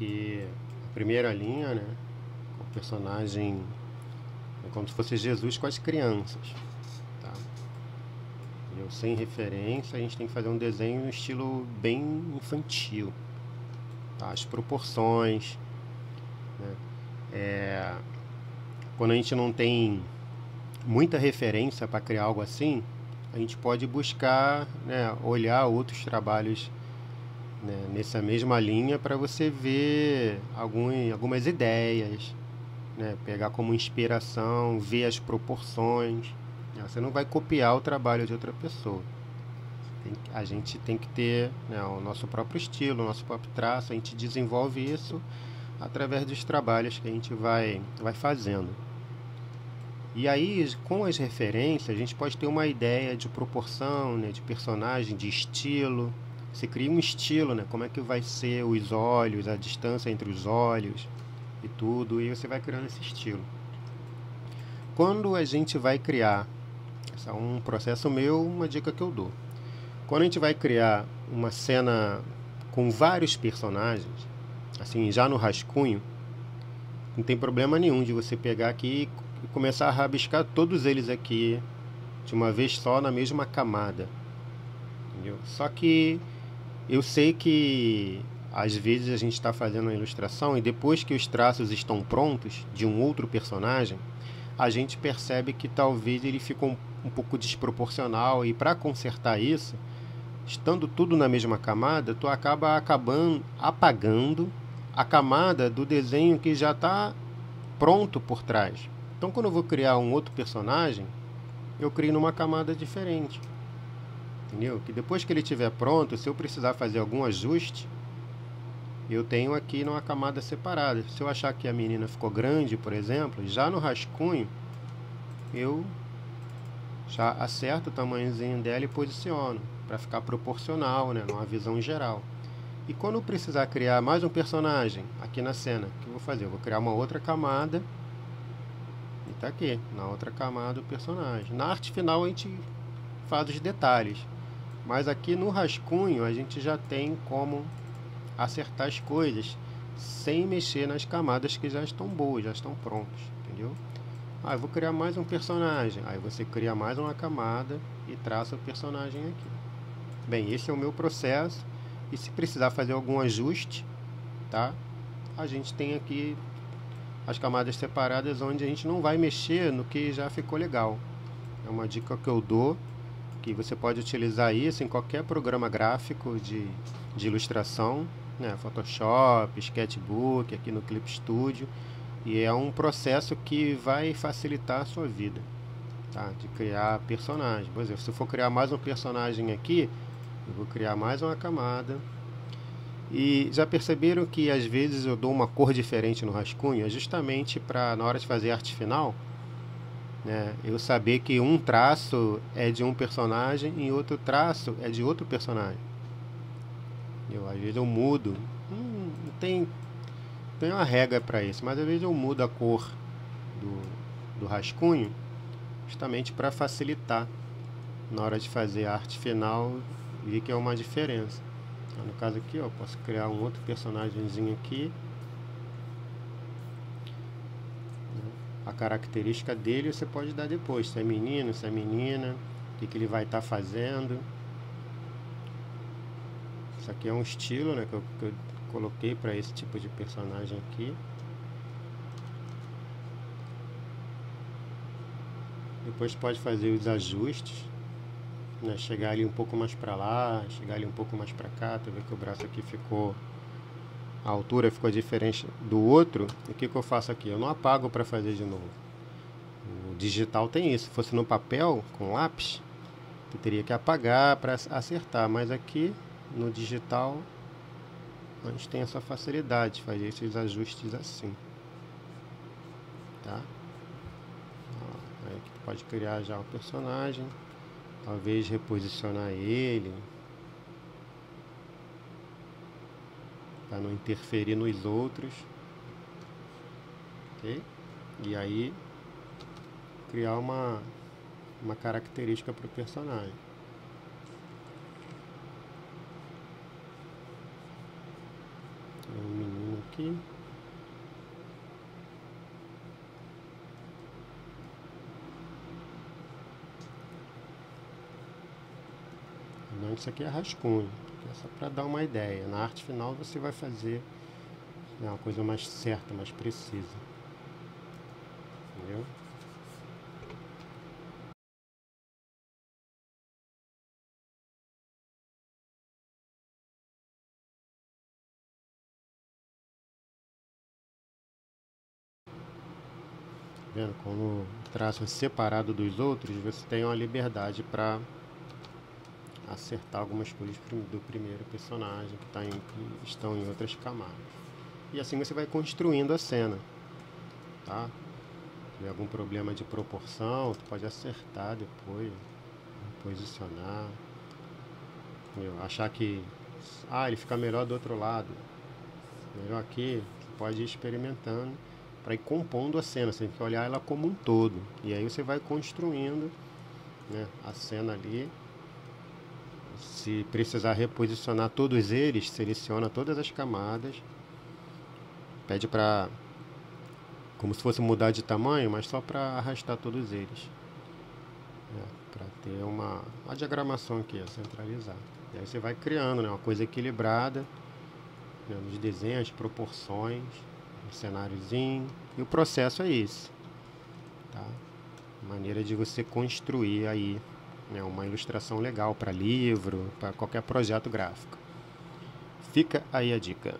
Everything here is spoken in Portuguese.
aqui a primeira linha, né? O personagem é como se fosse Jesus com as crianças, tá? Eu, sem referência, a gente tem que fazer um desenho no estilo bem infantil, tá? As proporções, né? Quando a gente não tem muita referência para criar algo assim, a gente pode buscar, né, olhar outros trabalhos, né, nessa mesma linha para você ver algumas ideias, né, pegar como inspiração, ver as proporções. Você não vai copiar o trabalho de outra pessoa. A gente tem que ter, né, o nosso próprio estilo, o nosso próprio traço. A gente desenvolve isso através dos trabalhos que a gente vai fazendo. E aí, com as referências, a gente pode ter uma ideia de proporção, né, de personagem, de estilo. Você cria um estilo, né, como é que vai ser os olhos, a distância entre os olhos e tudo, e você vai criando esse estilo. Quando a gente vai criar, esse é um processo meu, uma dica que eu dou. Quando a gente vai criar uma cena com vários personagens, assim, já no rascunho, não tem problema nenhum de você pegar aqui e começar a rabiscar todos eles aqui de uma vez só na mesma camada, entendeu? Só que eu sei que às vezes a gente está fazendo a ilustração e depois que os traços estão prontos de um outro personagem, a gente percebe que talvez ele ficou um pouco desproporcional, e para consertar isso, estando tudo na mesma camada, tu acaba apagando a camada do desenho que já está pronto por trás. Então, quando eu vou criar um outro personagem, eu crio numa camada diferente, entendeu? Que depois que ele estiver pronto, se eu precisar fazer algum ajuste, eu tenho aqui numa camada separada. Se eu achar que a menina ficou grande, por exemplo, já no rascunho, eu já acerto o tamanhozinho dela e posiciono, para ficar proporcional, né, numa visão geral. E quando eu precisar criar mais um personagem aqui na cena, o que eu vou fazer? Eu vou criar uma outra camada, e tá aqui, na outra camada o personagem. Na arte final a gente faz os detalhes, mas aqui no rascunho a gente já tem como acertar as coisas sem mexer nas camadas que já estão boas, já estão prontas, entendeu? Eu vou criar mais um personagem. Aí você cria mais uma camada e traça o personagem aqui. Bem, esse é o meu processo. E se precisar fazer algum ajuste, tá? A gente tem aqui as camadas separadas onde a gente não vai mexer no que já ficou legal. É uma dica que eu dou, que você pode utilizar isso em qualquer programa gráfico de ilustração, né? Photoshop, Sketchbook, aqui no Clip Studio. E é um processo que vai facilitar a sua vida, tá? De criar personagem. Por exemplo, se eu for criar mais um personagem aqui, eu vou criar mais uma camada. E já perceberam que às vezes eu dou uma cor diferente no rascunho? É justamente para, na hora de fazer arte final, né, eu saber que um traço é de um personagem e outro traço é de outro personagem. Às vezes eu mudo. Não tem uma regra para isso, mas às vezes eu mudo a cor do rascunho justamente para facilitar na hora de fazer a arte final, ver que é uma diferença. Então, no caso aqui, eu posso criar um outro personagemzinho aqui. A característica dele você pode dar depois, se é menino, se é menina, o que ele vai estar fazendo. Isso aqui é um estilo, né, que eu coloquei para esse tipo de personagem aqui. Depois pode fazer os ajustes, né, chegar ali um pouco mais para lá, chegar ali um pouco mais para cá. Tu vê que o braço aqui ficou, a altura ficou diferente do outro. E o que eu faço aqui? Eu não apago para fazer de novo. O digital tem isso. Se fosse no papel, com lápis, tu teria que apagar para acertar. Mas aqui, no digital, a gente tem essa facilidade de fazer esses ajustes assim, tá? Aí tu pode criar já o personagem, talvez reposicionar ele para não interferir nos outros, ok? E aí criar uma característica para o personagem. Um menino aqui. Não, isso aqui é rascunho, é só para dar uma ideia. Na arte final você vai fazer, né, uma coisa mais certa, mais precisa. Entendeu? Vendo como o traço é separado dos outros, você tem uma liberdade para acertar algumas coisas do primeiro personagem que estão em outras camadas. E assim você vai construindo a cena, tá? Se tiver algum problema de proporção, tu pode acertar depois, posicionar, entendeu? Achar que ele fica melhor do outro lado, melhor aqui, você pode ir experimentando para ir compondo a cena. Você tem que olhar ela como um todo, e aí você vai construindo, né, a cena ali. Se precisar reposicionar todos eles, seleciona todas as camadas, pede para, como se fosse mudar de tamanho, mas só para arrastar todos eles, né, para ter uma diagramação aqui, centralizada. E aí você vai criando, né, uma coisa equilibrada, né, nos desenhos, proporções, um cenáriozinho, e o processo é esse, tá? Maneira de você construir aí, né, uma ilustração legal para livro, para qualquer projeto gráfico. Fica aí a dica.